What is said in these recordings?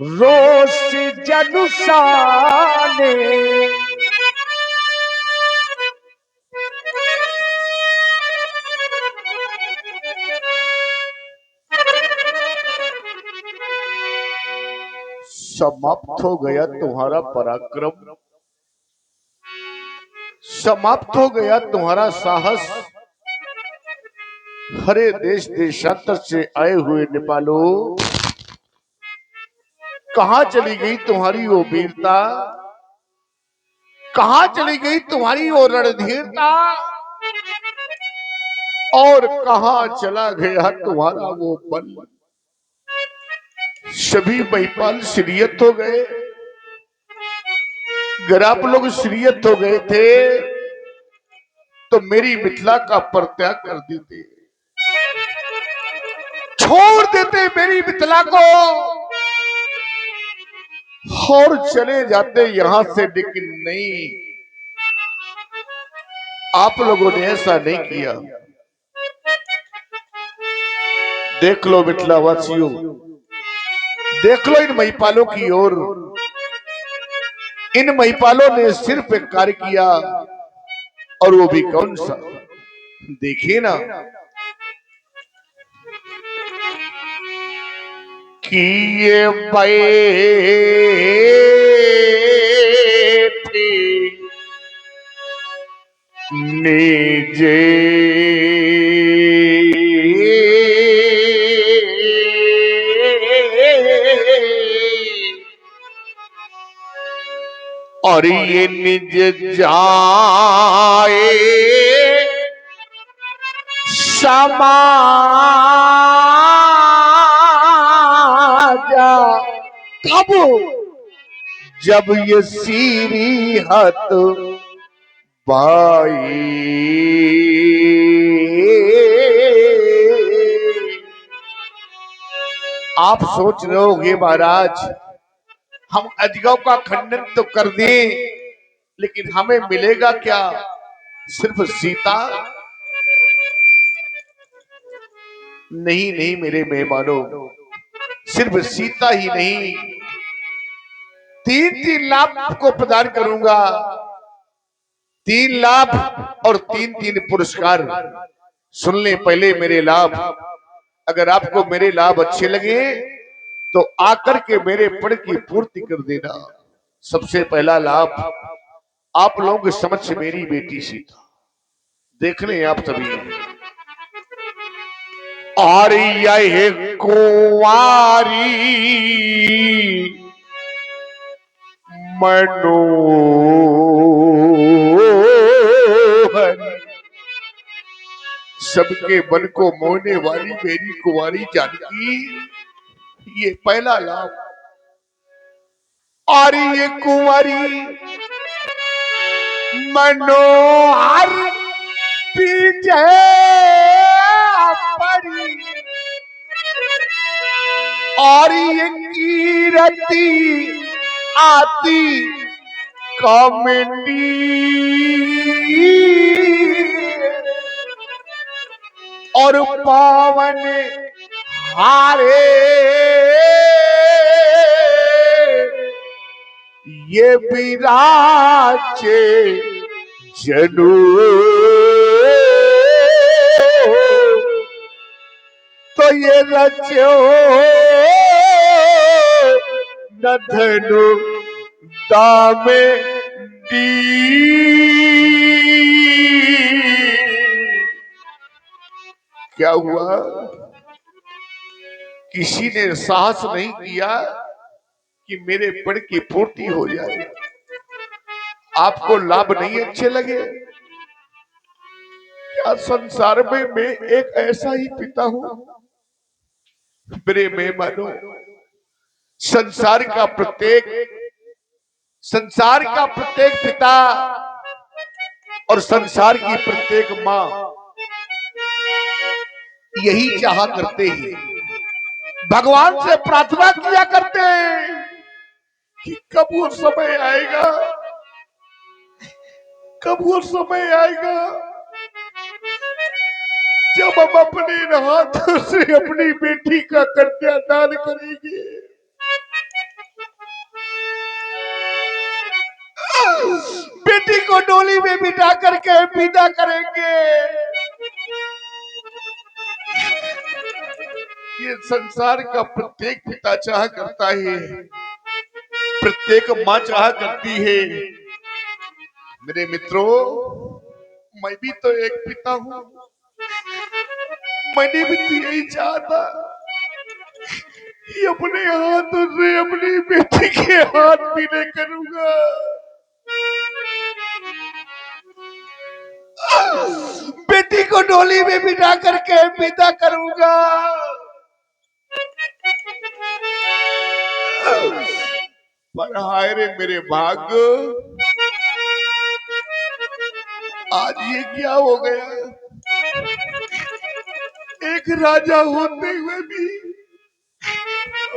रोज जनुसाने समाप्त हो गया तुम्हारा पराक्रम, समाप्त हो गया तुम्हारा साहस। हरे देश देशांतर से आए हुए नेपालो, कहां चली गई तुम्हारी वो वीरता, कहां चली गई तुम्हारी वो रणधीरता, और कहां चला गया तुम्हारा वो बल। सभी महिपाल श्रीयत हो गए। अगर आप लोग श्रीयत हो गए थे तो मेरी मिथिला का परित्याग कर देते, छोड़ देते मेरी मिथिला को और चले जाते यहां से। लेकिन नहीं, आप लोगों ने ऐसा नहीं किया। देख लो मिथिला वासियों, देख लो इन महिपालों की ओर। इन महिपालों ने सिर्फ एक कार्य किया, और वो भी कौन सा, देखिए ना, कि ये बैठी निजे और ये निज जाए समाजा। कब? जब ये सीरी हत बाई। आप सोच रहे होगे महाराज, हम अजगव का खंडन तो कर दें, लेकिन हमें मिलेगा क्या? सिर्फ सीता? नहीं नहीं मेरे मेहमानों, सिर्फ सीता ही नहीं, 3-3 लाख आपको प्रदान करूंगा। 3 लाख और 3-3 पुरस्कार। सुन ले पहले मेरे लाभ। अगर आपको मेरे लाभ अच्छे लगे तो आकर के मेरे पद की पूर्ति कर देना। सबसे पहला लाभ, आप लोगों के समक्ष मेरी बेटी सीता देख लें आप सभी। और यह कुंवारी मनोहर, सबके मन को मोहने वाली मेरी कुंवारी जानकी, ये पहला लाभ। और ये कुंवारी मनोहर पीछे पड़ी, और ये कीरति आती कमेटी, और पावन हारे ये विराजे जनु। तो ये रचो न धनु दामे दी। क्या हुआ? किसी ने साहस नहीं किया कि मेरे पद की पूर्ति हो जाए। आपको लाभ नहीं अच्छे लगे क्या? संसार में मैं एक ऐसा ही पिता हूं मेरे मेहमानों। संसार का प्रत्येक पिता और संसार की प्रत्येक माँ यही चाहा करते हैं, भगवान से प्रार्थना किया करते हैं कि कब वो समय आएगा, कब वो समय आएगा जब हम अपने हाथों से अपनी बेटी का कन्यादान करेंगे, बेटी को डोली में बिठा करके विदा करेंगे। ये संसार का प्रत्येक पिता चाह करता है, प्रत्येक माँ चाह करती है। मेरे मित्रों, मैं भी तो एक पिता हूँ, मैंने भी तो यही चाहता कि अपने हाथों से अपनी बेटी के हाथ पीले करूंगा, बेटी को डोली में बिठा करके विदा करूंगा। पर हाय रे मेरे भाग्य, आज ये क्या हो गया। एक राजा होते हुए भी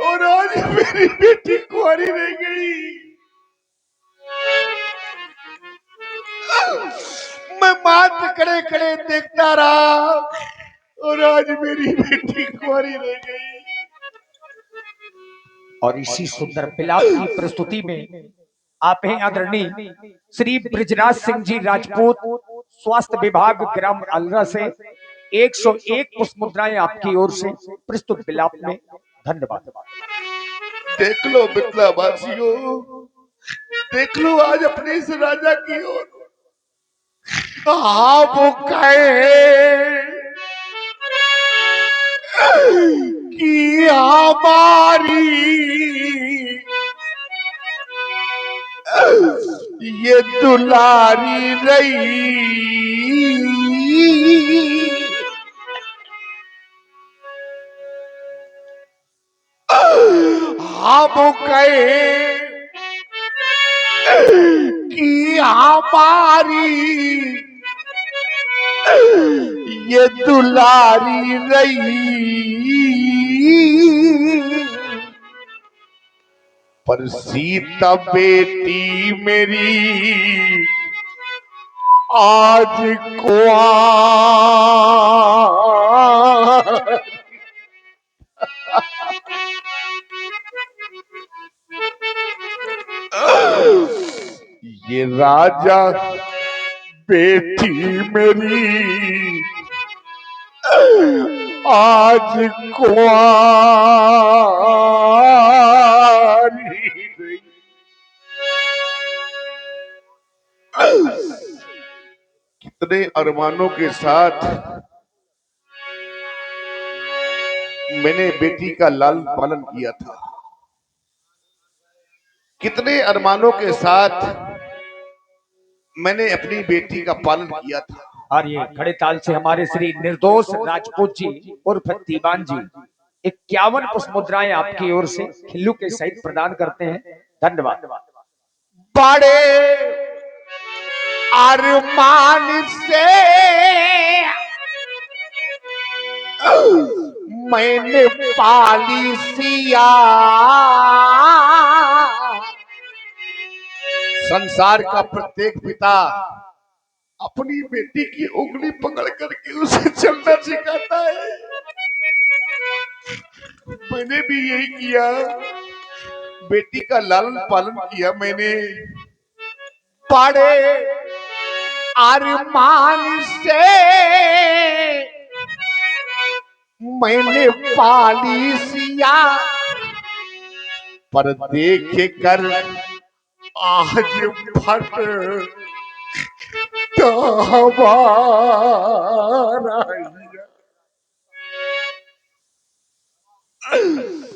और आज मेरी बेटी कुंवारी रह गई। मैं मात खड़े खड़े देखता रहा और आज मेरी बेटी कुंवारी रह गई। और इसी सुंदर विलाप की प्रस्तुति में आप हैं आदरणीय श्री ब्रिजराज सिंह जी राजपूत, स्वास्थ्य विभाग ग्राम अलरा से 101 पुष्प मुद्राएं आपकी ओर से प्रस्तुत विलाप में। धन्यवाद। देख लो मिथिला वासियों, देख लो आज अपने इस राजा की ओर। आप कहे कि हमारी ये दुलारी रही, हम कहे कि हमारी ये दुलारी रही, पर सीता बेटी मेरी आज कुआं। ये राजा बेटी मेरी आज कुआरी रही। कितने अरमानों के साथ मैंने बेटी का लालन पालन किया था, कितने अरमानों के साथ मैंने अपनी बेटी का पालन किया था। और ये खड़े ताल से हमारे श्री निर्दोष राजपूत जी उर्फ दीवान जी 51 पुष्प मुद्राएं आपकी ओर से खिल्लू के सहित प्रदान करते हैं। धन्यवाद। बड़े अरमान से मैंने पाली सिया, संसार का प्रत्येक पिता अपनी बेटी की उंगली पकड़ करके उसे चलना सिखाता है। मैंने भी यही किया, बेटी का लालन पालन किया मैंने। बड़े अरमान से मैंने पाली सिया, पर देख कर आज फट तो हमारा।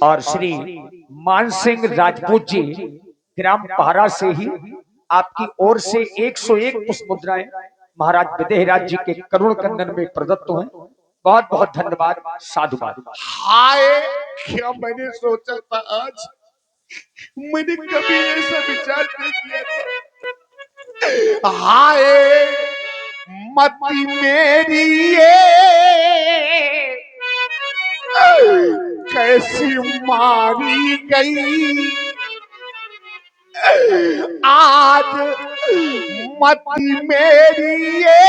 और श्री मान सिंह राजपूत जी ग्राम पहरा से ही आपकी ओर से 101 पुष्प मुद्राएं महाराज विदेहराज जी के करुण कंदन में प्रदत्त हैं। बहुत बहुत धन्यवाद, साधुवाद। हाय, क्या मैंने सोचा था आज, मैंने कभी ऐसा विचार नहीं किया था। हाय मती मेरी ये कैसी मारी गई, आज मती मेरी ये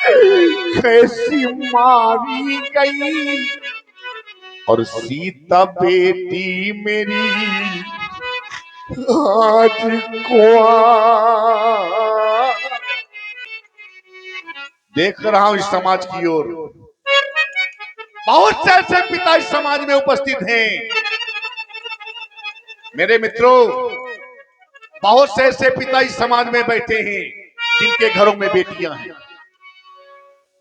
कैसी मारी गई और सीता बेटी मेरी आज कुआं। देख रहा हूं इस समाज की ओर, बहुत से ऐसे पिता इस समाज में उपस्थित हैं मेरे मित्रों। बहुत से ऐसे पिता इस समाज में बैठे हैं जिनके घरों में बेटियां हैं।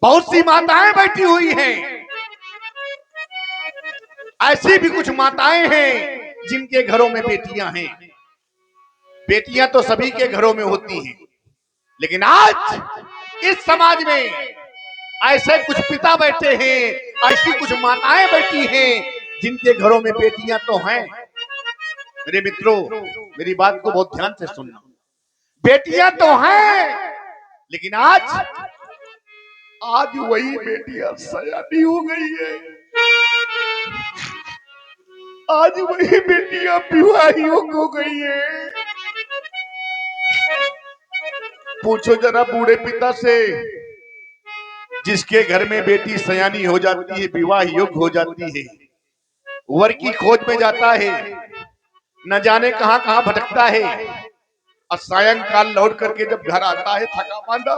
बहुत सी माताएं बैठी हुई हैं, ऐसी भी कुछ माताएं हैं जिनके घरों में बेटियां हैं। बेटियां तो सभी के घरों में होती हैं, लेकिन आज इस समाज में ऐसे कुछ पिता बैठे हैं, ऐसी कुछ माताएं बैठी हैं जिनके घरों में बेटियां तो हैं। मेरे मित्रों, मेरी बात को बहुत ध्यान से सुनना। बेटियां तो हैं, लेकिन आज वही बेटियां सयानी हो गई है। आज वही बेटियां विवाही हो गई है। पूछो जरा बूढ़े पिता से, जिसके घर में बेटी सयानी हो जाती है, विवाह योग्य हो जाती है, वर की खोज में जाता है, न जाने कहां कहां भटकता है, और सायंकाल लौट करके जब घर आता है थका मांदा,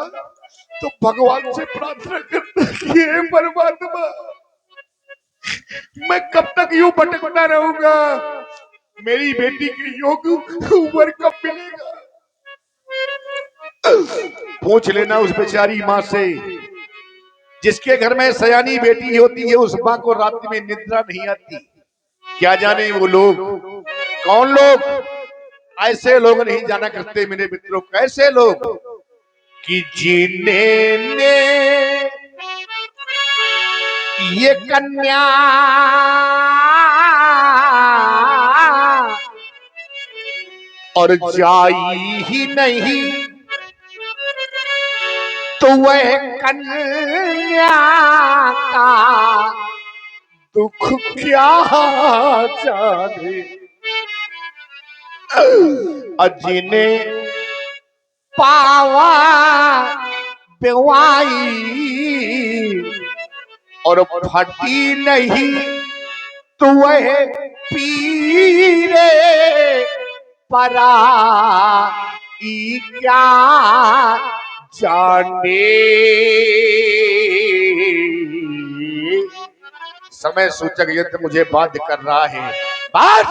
तो भगवान से प्रार्थना करता है कि हे परमात्मा, मैं कब तक यूं भटकता रहूंगा, मेरी बेटी के योग्य वर कब मिलेगा। पूछ लेना उस बेचारी माँ से, जिसके घर में सयानी बेटी होती है, उस माँ को रात में निद्रा नहीं आती। क्या जाने वो लोग कौन लोग, ऐसे लोग नहीं जाना करते मेरे मित्रों। कैसे लोग कि जिन्हें ये कन्या और जाई ही नहीं, तो वह कन्या का दुख क्या जाने। जिन्हें पावा बेवाई और फटी नहीं, तो वह पीरे परा ई क्या जाने। समय सूचक यंत्र मुझे बाध्य कर रहा है। बस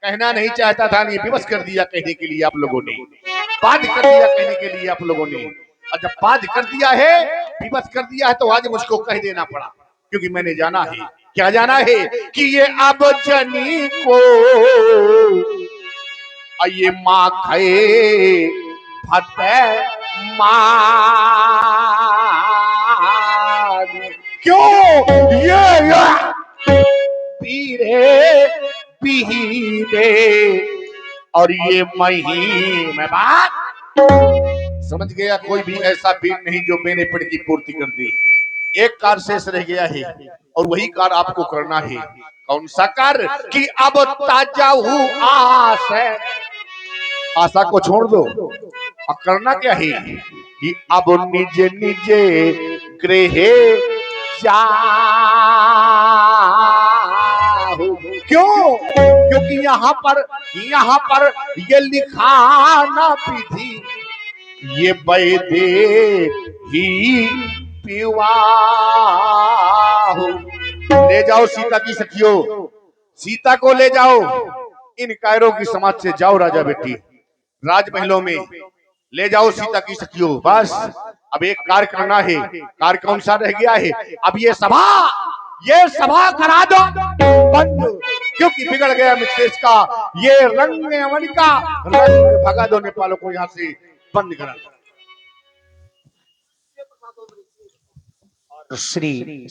कहना नहीं चाहता था, नहीं विवश कर दिया कहने के लिए आप लोगों ने, बाध्य कर दिया कहने के लिए आप लोगों ने। और जब बाध्य कर दिया है, विवश कर दिया है, तो आज मुझको कह देना पड़ा, क्योंकि मैंने जाना है। क्या जाना है कि ये अब जनी को ये माँ खाए फते मार। क्यों ये पीरे पीरे और ये महीने बात समझ गया। कोई भी ऐसा पीर नहीं जो मेरे पेट की पूर्ति कर दे। एक कार्य शेष रह गया है, और वही कार्य आपको करना है। कौन सा कार्य कि अब ताजा हूँ आस है, आशा को छोड़ दो। और करना क्या है कि अब निजे निजे गृह जा। क्यों? क्योंकि यहाँ पर ये लिखा ना विधि, ये वैदे ही पिवा। ले जाओ सीता की सखियों, सीता को ले जाओ इन कायरों की समाज से। जाओ राजा बेटी, राजमहलों में ले जाओ सीता की सखियों। बस अब एक कार्य करना है। कार्य कौन सा रह गया है? अब ये सभा करा दो बंद, क्योंकि बिगड़ गया मिथिलेश का ये रंग अमन का रंग। भगा दो नेपालों को यहाँ से, बंद करा दो। श्री